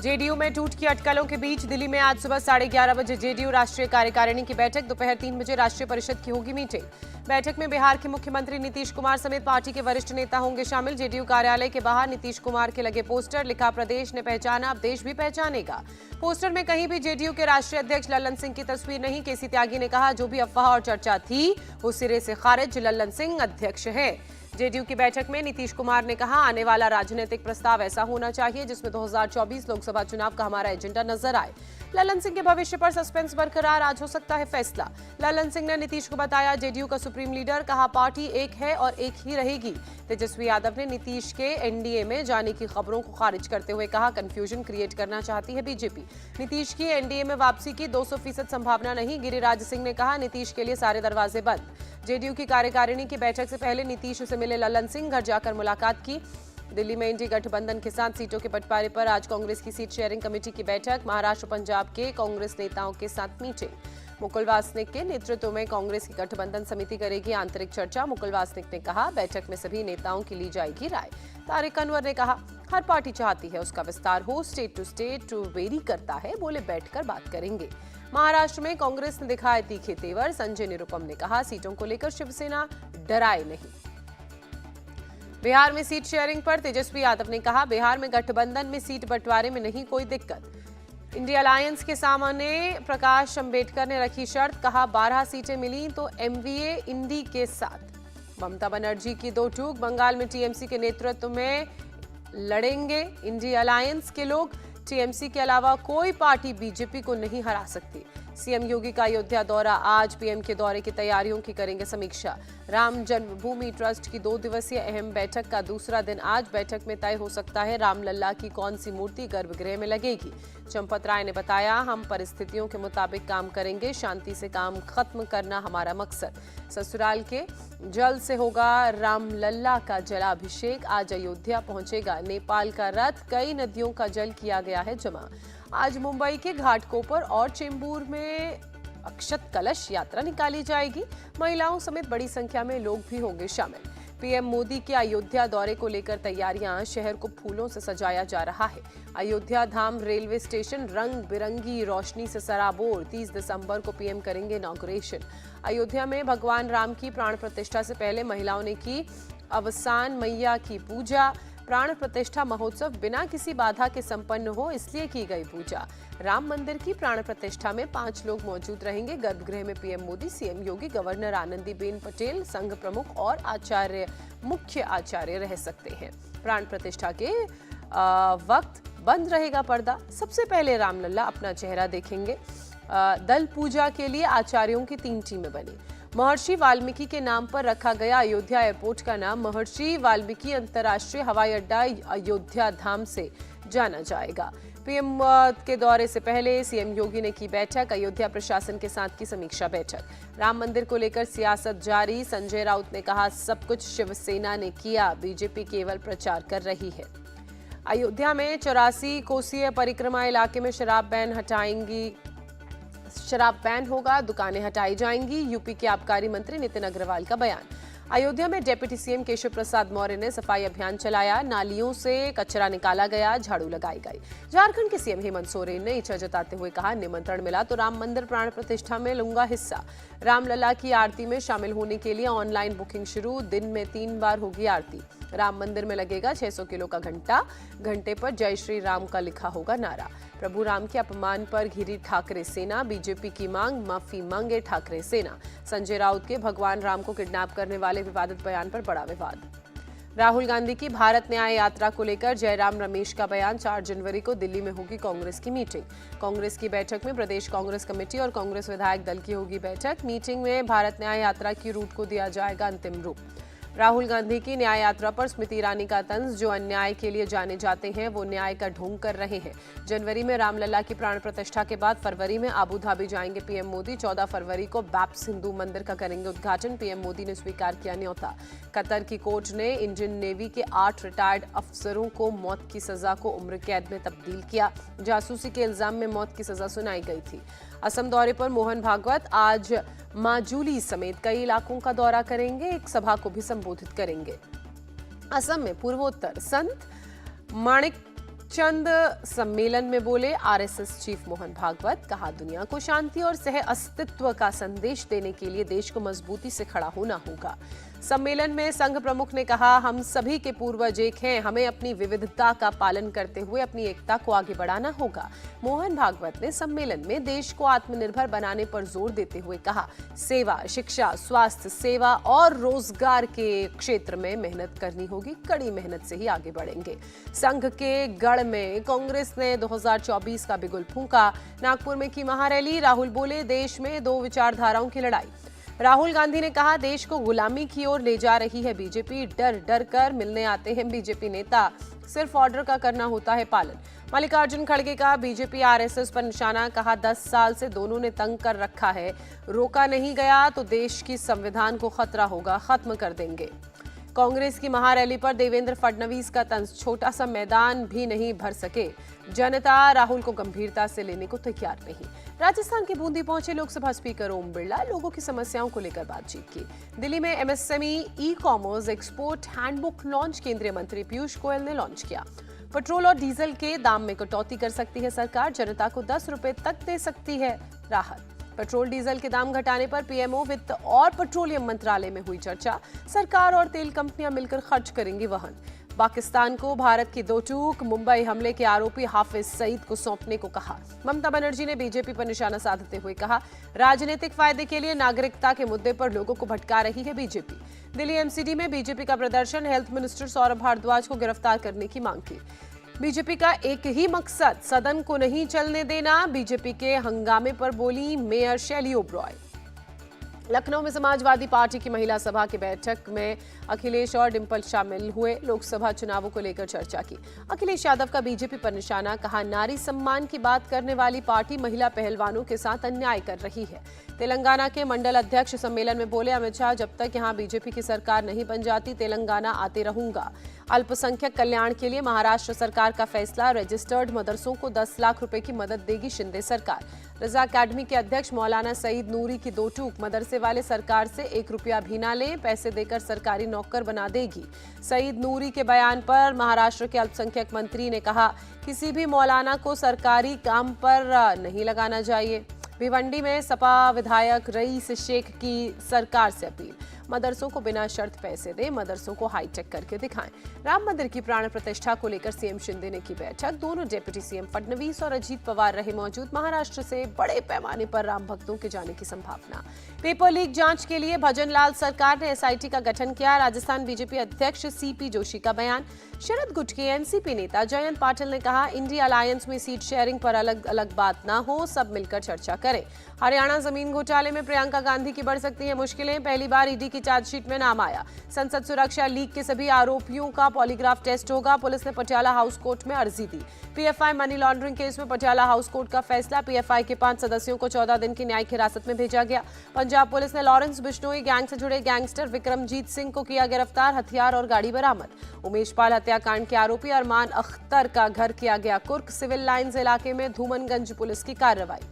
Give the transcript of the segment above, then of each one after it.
JDU में टूट की अटकलों के बीच दिल्ली में आज सुबह 11:30 बजे जेडीयू राष्ट्रीय कार्यकारिणी की बैठक, दोपहर 3 बजे राष्ट्रीय परिषद की होगी मीटिंग। बैठक में बिहार के मुख्यमंत्री नीतीश कुमार समेत पार्टी के वरिष्ठ नेता होंगे शामिल। जेडीयू कार्यालय के बाहर नीतीश कुमार के लगे पोस्टर, लिखा प्रदेश ने पहचाना अब देश भी पहचानेगा। पोस्टर में कहीं भी जेडीयू के राष्ट्रीय अध्यक्ष लल्लन सिंह की तस्वीर नहीं। केसी त्यागी ने कहा, जो भी अफवाह और चर्चा थी वो सिरे से खारिज, लल्लन सिंह अध्यक्ष है। जेडीयू की बैठक में नीतीश कुमार ने कहा, आने वाला राजनीतिक प्रस्ताव ऐसा होना चाहिए जिसमें 2024 लोकसभा चुनाव का हमारा एजेंडा नजर आए। लल्लन सिंह के भविष्य पर सस्पेंस बरकरार, आज हो सकता है फैसला। लल्लन सिंह ने नीतीश को बताया जेडीयू का सुप्रीम लीडर, कहा पार्टी एक है और एक ही रहेगी। तेजस्वी यादव ने नीतीश के एनडीए में जाने की खबरों को खारिज करते हुए कहा, कंफ्यूजन क्रिएट करना चाहती है बीजेपी। नीतीश की एनडीए में वापसी की 200% संभावना नहीं। गिरिराज सिंह ने कहा, नीतीश के लिए सारे दरवाजे बंद। जेडीयू की कार्यकारिणी की बैठक से पहले नीतीश से मिले लल्लन सिंह, घर जाकर मुलाकात की। दिल्ली में इंडी गठबंधन के साथ सीटों के बंटवारे पर आज कांग्रेस की सीट शेयरिंग कमेटी की बैठक, महाराष्ट्र पंजाब के कांग्रेस नेताओं के साथ मीटिंग। मुकुल वासनिक के नेतृत्व में कांग्रेस की गठबंधन समिति करेगी आंतरिक चर्चा। मुकुल वासनिक ने कहा, बैठक में सभी नेताओं की ली जाएगी राय। तारिक अनवर ने कहा, हर पार्टी चाहती है उसका विस्तार हो, स्टेट टू वेरी करता है, बोले बैठकर बात करेंगे। महाराष्ट्र में कांग्रेस ने दिखाए तीखे तेवर। संजय निरुपम ने कहा, सीटों को लेकर शिवसेना डराए नहीं। बिहार में सीट शेयरिंग पर तेजस्वी यादव ने कहा, बिहार में गठबंधन में सीट बंटवारे में नहीं कोई दिक्कत। इंडिया अलायंस के सामने प्रकाश अंबेडकर ने रखी शर्त, कहा 12 सीटें मिली तो एमवीए इंडी के साथ। ममता बनर्जी की दो टूक, बंगाल में टीएमसी के नेतृत्व में लड़ेंगे इंडिया अलायंस के लोग। टीएमसी के अलावा कोई पार्टी बीजेपी को नहीं हरा सकती। सीएम योगी का अयोध्या दौरा आज, पीएम के दौरे की तैयारियों की करेंगे समीक्षा। राम जन्मभूमि ट्रस्ट की 2 दिवसीय अहम बैठक का दूसरा दिन आज। बैठक में तय हो सकता है रामलल्ला की कौन सी मूर्ति गर्भगृह में लगेगी। चंपत राय ने बताया, हम परिस्थितियों के मुताबिक काम करेंगे, शांति से काम खत्म करना हमारा मकसद। ससुराल के जल से होगा रामलल्ला का जलाभिषेक, आज अयोध्या पहुंचेगा नेपाल का रथ, कई नदियों का जल किया गया है जमा। आज मुंबई के घाटकोपर और चेंबूर में अक्षत कलश यात्रा निकाली जाएगी। महिलाओं समेत बड़ी संख्या में लोग भी होंगे शामिल। पीएम मोदी के अयोध्या दौरे को लेकर तैयारियां, शहर को फूलों से सजाया जा रहा है। अयोध्या धाम रेलवे स्टेशन रंग बिरंगी रोशनी से सराबोर, 30 दिसंबर को पीएम करेंगे इनॉग्रेशन। अयोध्या में भगवान राम की प्राण प्रतिष्ठा से पहले महिलाओं ने की अवसान मैया की पूजा। प्राण प्रतिष्ठा महोत्सव बिना किसी बाधा के संपन्न हो, इसलिए की गई पूजा। राम मंदिर की प्राण प्रतिष्ठा में 5 लोग मौजूद रहेंगे। गर्भगृह में पीएम मोदी, सीएम योगी, गवर्नर आनंदीबेन पटेल, संघ प्रमुख और आचार्य, मुख्य आचार्य रह सकते हैं। प्राण प्रतिष्ठा के वक्त बंद रहेगा पर्दा। सबसे पहले रामलल्ला अपना चेहरा देखेंगे। दल पूजा के लिए आचार्यों की 3 टीमें बनी। महर्षि वाल्मीकि के नाम पर रखा गया अयोध्या एयरपोर्ट का नाम महर्षि वाल्मीकि अंतर्राष्ट्रीय हवाई अड्डा अयोध्या धाम से जाना जाएगा। पीएम के दौरे से पहले सीएम योगी ने की बैठक, अयोध्या प्रशासन के साथ की समीक्षा बैठक। राम मंदिर को लेकर सियासत जारी, संजय राउत ने कहा, सब कुछ शिवसेना ने किया, बीजेपी केवल प्रचार कर रही है। अयोध्या में 84 कोसीय परिक्रमा इलाके में शराब बैन होगा, दुकानें हटाई जाएंगी। यूपी के आबकारी मंत्री नितिन अग्रवाल का बयान। अयोध्या में डिप्टी सीएम केशव प्रसाद मौर्य ने सफाई अभियान चलाया, नालियों से कचरा निकाला गया, झाड़ू लगाई गई। झारखंड के सीएम हेमंत सोरेन ने इच्छा जताते हुए कहा, निमंत्रण मिला तो राम मंदिर प्राण प्रतिष्ठा में लूंगा हिस्सा। रामलला की आरती में शामिल होने के लिए ऑनलाइन बुकिंग शुरू, दिन में 3 बार होगी आरती। राम मंदिर में लगेगा 600 किलो का घंटा, घंटे पर जय श्री राम का लिखा होगा नारा। प्रभु राम के अपमान पर घिरी ठाकरे सेना, बीजेपी की मांग, माफी मांगे ठाकरे सेना। संजय राउत के भगवान राम को किडनैप करने वाले विवादित बयान पर बड़ा विवाद। राहुल गांधी की भारत न्याय यात्रा को लेकर जयराम रमेश का बयान। 4 जनवरी को दिल्ली में होगी कांग्रेस की मीटिंग। कांग्रेस की बैठक में प्रदेश कांग्रेस कमेटी और कांग्रेस विधायक दल की होगी बैठक। मीटिंग में भारत न्याय यात्रा की रूट को दिया जाएगा अंतिम रूप। राहुल गांधी की न्याय यात्रा पर स्मृति ईरानी का तंज, जो अन्याय के लिए जाने जाते हैं वो न्याय का ढोंग कर रहे हैं। जनवरी में रामलला की प्राण प्रतिष्ठा के बाद फरवरी में आबू धाबी जाएंगे पीएम मोदी। 14 फरवरी को बैप्स हिंदू मंदिर का करेंगे उद्घाटन। पीएम मोदी ने स्वीकार किया न्योता। कतर की कोर्ट ने इंडियन नेवी के 8 रिटायर्ड अफसरों को मौत की सजा को उम्र कैद में तब्दील किया। जासूसी के इल्जाम में मौत की सजा सुनाई गई थी। असम दौरे पर मोहन भागवत आज माजुली समेत कई इलाकों का दौरा करेंगे, एक सभा को भी संबोधित करेंगे। असम में पूर्वोत्तर संत माणिक चंद सम्मेलन में बोले आरएसएस चीफ मोहन भागवत। कहा दुनिया को शांति और सह अस्तित्व का संदेश देने के लिए देश को मजबूती से खड़ा होना होगा। सम्मेलन में संघ प्रमुख ने कहा, हम सभी के पूर्वज एक हैं, हमें अपनी विविधता का पालन करते हुए अपनी एकता को आगे बढ़ाना होगा। मोहन भागवत ने सम्मेलन में देश को आत्मनिर्भर बनाने पर जोर देते हुए कहा, सेवा, शिक्षा, स्वास्थ्य सेवा और रोजगार के क्षेत्र में मेहनत करनी होगी, कड़ी मेहनत से ही आगे बढ़ेंगे। संघ के गढ़ में कांग्रेस ने 2024 का बिगुल फूंका। नागपुर में की महारैली। राहुल बोले, देश में दो विचारधाराओं की लड़ाई। राहुल गांधी ने कहा, देश को गुलामी की ओर ले जा रही है बीजेपी, डर डर कर मिलने आते हैं बीजेपी नेता, सिर्फ ऑर्डर का करना होता है पालन। मल्लिकार्जुन खड़गे का बीजेपी आरएसएस पर निशाना। कहा, 10 साल से दोनों ने तंग कर रखा है, रोका नहीं गया तो देश की संविधान को खतरा होगा, खत्म कर देंगे। कांग्रेस की महारैली पर देवेंद्र फडणवीस का तंज, छोटा सा मैदान भी नहीं भर सके, जनता राहुल को गंभीरता से लेने को तैयार नहीं। राजस्थान के बूंदी पहुंचे लोकसभा स्पीकर ओम बिरला, लोगों की समस्याओं को लेकर बातचीत की। दिल्ली में MSME e commerce export handbook launch केंद्रीय मंत्री पीयूष गोयल ने लॉन्च किया। पेट्रोल और डीजल के दाम में कटौती कर सकती है सरकार, जनता को 10 रुपए तक दे सकती है राहत। पेट्रोल डीजल के दाम घटाने पर पीएमओ वित्त और पेट्रोलियम मंत्रालय में हुई चर्चा। सरकार और तेल कंपनियां मिलकर खर्च करेंगी वहन। पाकिस्तान को भारत की दो चूक, मुंबई हमले के आरोपी हाफिज सईद को सौंपने को कहा। ममता बनर्जी ने बीजेपी पर निशाना साधते हुए कहा, राजनीतिक फायदे के लिए नागरिकता के मुद्दे पर लोगों को भटका रही है बीजेपी। दिल्ली एमसीडी में बीजेपी का प्रदर्शन। हेल्थ मिनिस्टर सौरभ भारद्वाज को गिरफ्तार करने की मांग की। बीजेपी का एक ही मकसद, सदन को नहीं चलने देना। बीजेपी के हंगामे पर बोली मेयर शैली ओबरॉय। लखनऊ में समाजवादी पार्टी की महिला सभा की बैठक में अखिलेश और डिंपल शामिल हुए। लोकसभा चुनावों को लेकर चर्चा की। अखिलेश यादव का बीजेपी पर निशाना। कहा, नारी सम्मान की बात करने वाली पार्टी महिला पहलवानों के साथ अन्याय कर रही है। तेलंगाना के मंडल अध्यक्ष सम्मेलन में बोले अमित शाह, जब तक यहां बीजेपी की सरकार नहीं बन जाती तेलंगाना आते रहूंगा। अल्पसंख्यक कल्याण के लिए महाराष्ट्र सरकार का फैसला। रजिस्टर्ड मदरसों को 10 लाख रुपए की मदद देगी शिंदे सरकार। रजा अकेडमी के अध्यक्ष मौलाना सईद नूरी की दो टूक, मदरसे वाले सरकार से 1 रुपया भी ना लें, पैसे देकर सरकारी नौकर बना देगी। सईद नूरी के बयान पर महाराष्ट्र के अल्पसंख्यक मंत्री ने कहा, किसी भी मौलाना को सरकारी काम पर नहीं लगाना चाहिए। भिवंडी में सपा विधायक रईस शेख की सरकार से अपील, मदरसों को बिना शर्त पैसे दें, मदरसों को हाईटेक करके दिखाएं। राम मंदिर की प्राण प्रतिष्ठा को लेकर सीएम शिंदे ने की बैठक। दोनों डिप्टी सीएम फडणवीस और अजीत पवार रहे मौजूद। महाराष्ट्र से बड़े पैमाने पर राम भक्तों के जाने की संभावना। पेपर लीक जांच के लिए भजनलाल सरकार ने एसआईटी का गठन किया। राजस्थान बीजेपी अध्यक्ष सीपी जोशी का बयान। शरद गुट के एनसीपी नेता जयंत पाटिल ने कहा, इंडिया अलायंस में सीट शेयरिंग पर अलग अलग बात ना हो, सब मिलकर चर्चा करें। हरियाणा जमीन घोटाले में प्रियंका गांधी की बढ़ सकती है मुश्किलें, पहली बार ईडी की चार्जशीट में नाम आया। संसद सुरक्षा लीक के सभी आरोपियों का पॉलीग्राफ टेस्ट होगा। पुलिस ने पटियाला हाउस कोर्ट में अर्जी दी। पीएफआई मनी लॉन्ड्रिंग केस में पटियाला हाउस कोर्ट का फैसला। पीएफआई के 5 सदस्यों को 14 दिन की न्यायिक हिरासत में भेजा गया। पंजाब पुलिस ने लॉरेंस बिश्नोई गैंग से जुड़े गैंगस्टर विक्रमजीत सिंह को किया गिरफ्तार, हथियार और गाड़ी बरामद। उमेश पाल हत्याकांड के आरोपी अरमान अख्तर का घर किया गया कुर्क। सिविल लाइंस इलाके में धूमनगंज पुलिस की कार्रवाई।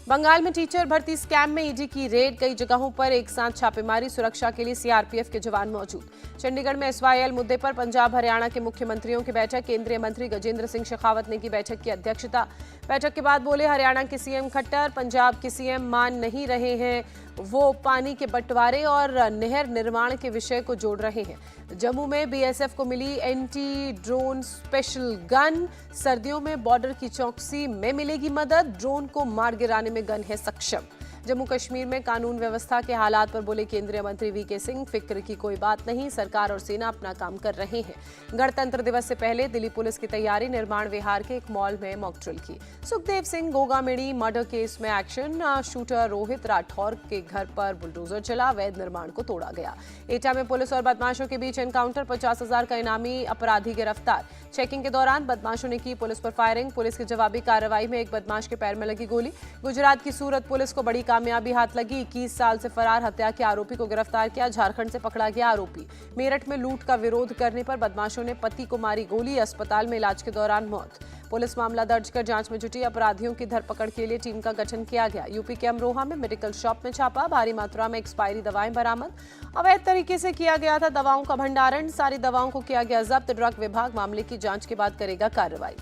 बंगाल में टीचर भर्ती स्कैम में ईडी की रेड, कई जगहों पर एक साथ छापेमारी, सुरक्षा के लिए सीआरपीएफ के जवान मौजूद। चंडीगढ़ में एसवाईएल मुद्दे पर पंजाब हरियाणा के मुख्यमंत्रियों की बैठक। केंद्रीय मंत्री गजेंद्र सिंह शेखावत ने की बैठक की अध्यक्षता। बैठक के बाद बोले हरियाणा के सीएम खट्टर, पंजाब के सीएम मान नहीं रहे हैं, वो पानी के बंटवारे और नहर निर्माण के विषय को जोड़ रहे हैं। जम्मू में बीएसएफ को मिली एंटी ड्रोन स्पेशल गन, सर्दियों में बॉर्डर की चौकसी में मिलेगी मदद, ड्रोन को मार गिराने में गन है सक्षम। जम्मू कश्मीर में कानून व्यवस्था के हालात पर बोले केंद्रीय मंत्री वीके सिंह, फिक्र की कोई बात नहीं, सरकार और सेना अपना काम कर रहे हैं। गणतंत्र दिवस से पहले दिल्ली पुलिस की तैयारी, निर्माण विहार के एक मॉल में मॉक ड्रिल की। सुखदेव सिंह गोगामेड़ी मर्डर केस में एक्शन, शूटर रोहित राठौर के घर पर बुलडोजर चला, अवैध निर्माण को तोड़ा गया। एटा में पुलिस और बदमाशों के बीच एनकाउंटर, 50,000 का इनामी अपराधी गिरफ्तार। चेकिंग के दौरान बदमाशों ने की पुलिस पर फायरिंग, पुलिस की जवाबी कार्रवाई में एक बदमाश के पैर में लगी गोली। गुजरात की सूरत पुलिस को बड़ी कामयाबी हाथ लगी। 21 साल से फरार हत्या के आरोपी को गिरफ्तार किया। झारखंड से पकड़ा गया आरोपी। मेरठ में लूट का विरोध करने पर बदमाशों ने पति को मारी गोली, अस्पताल में इलाज के दौरान मौत। पुलिस मामला दर्ज कर जांच में जुटी। अपराधियों की धरपकड़ के लिए टीम का गठन किया गया। यूपी के अमरोहा में मेडिकल शॉप में छापा, भारी मात्रा में एक्सपायरी दवाएं बरामद। अवैध तरीके से किया गया था दवाओं का भंडारण, सारी दवाओं को किया गया जब्त। ड्रग विभाग मामले की जांच के बाद करेगा कार्रवाई।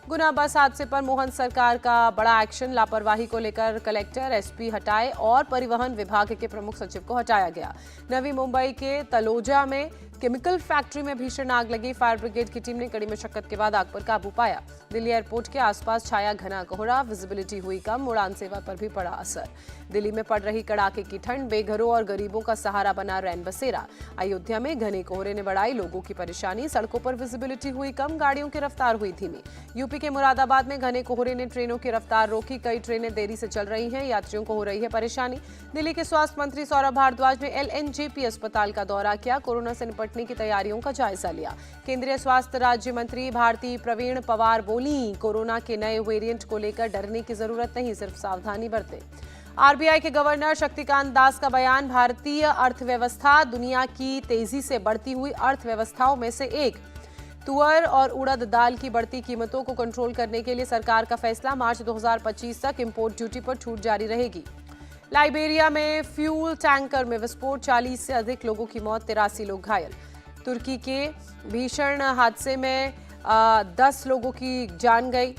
गुना बस हादसे पर मोहन सरकार का बड़ा एक्शन। लापरवाही को लेकर कलेक्टर, एसपी हटाए और परिवहन विभाग के प्रमुख सचिव को हटाया गया। नवी मुंबई के तलोजा में केमिकल फैक्ट्री में भीषण आग लगी। फायर ब्रिगेड की टीम ने कड़ी मशक्कत के बाद आग पर काबू पाया। दिल्ली एयरपोर्ट के आसपास छाया घना कोहरा, विजिबिलिटी हुई कम, उड़ान सेवा पर भी पड़ा असर। दिल्ली में पड़ रही कड़ाके की ठंड, बेघरों और गरीबों का सहारा बना रैन बसेरा। अयोध्या में घने कोहरे ने बढ़ाई लोगों की परेशानी, सड़कों पर विजिबिलिटी हुई कम, गाड़ियों की रफ्तार हुई धीमी। यूपी के मुरादाबाद में घने कोहरे ने ट्रेनों की रफ्तार रोकी, कई ट्रेनें देरी से चल रही हैं, यात्रियों को हो रही है परेशानी। दिल्ली के स्वास्थ्य मंत्री सौरभ भारद्वाज ने एलएनजेपी अस्पताल का दौरा किया, कोरोना से निपटने की तैयारियों का जायजा लिया। केंद्रीय स्वास्थ्य राज्य मंत्री भारती प्रवीण पवार बोली, कोरोना के नए वेरिएंट को लेकर डरने की जरूरत नहीं, सिर्फ सावधानी बरतें। आरबीआई के गवर्नर शक्तिकांत दास का बयान, भारतीय अर्थव्यवस्था दुनिया की तेजी से बढ़ती हुई अर्थव्यवस्थाओं में से एक। तुअर और उड़द दाल की बढ़ती कीमतों को कंट्रोल करने के लिए सरकार का फैसला, मार्च 2025 तक इंपोर्ट ड्यूटी पर छूट जारी रहेगी। लाइबेरिया में फ्यूल टैंकर में विस्फोट, 40 से अधिक लोगों की मौत, 83 लोग घायल। तुर्की के भीषण हादसे में 10 लोगों की जान गई,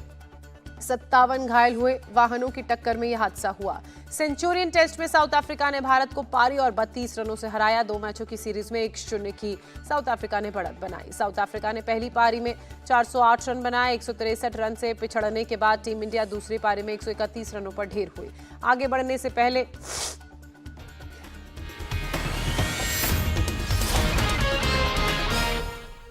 57 घायल हुए। वाहनों की टक्कर में यह हादसा हुआ। सेंचुरियन टेस्ट में साउथ अफ्रीका ने भारत को पारी और 32 रनों से हराया। 2 मैचों की सीरीज में 1-0 की साउथ अफ्रीका ने बढ़त बनाई। साउथ अफ्रीका ने पहली पारी में 408 रन बनाए। 163 रन से पिछड़ने के बाद टीम इंडिया दूसरी पारी में 131 रनों पर ढेर हुई। आगे बढ़ने से पहले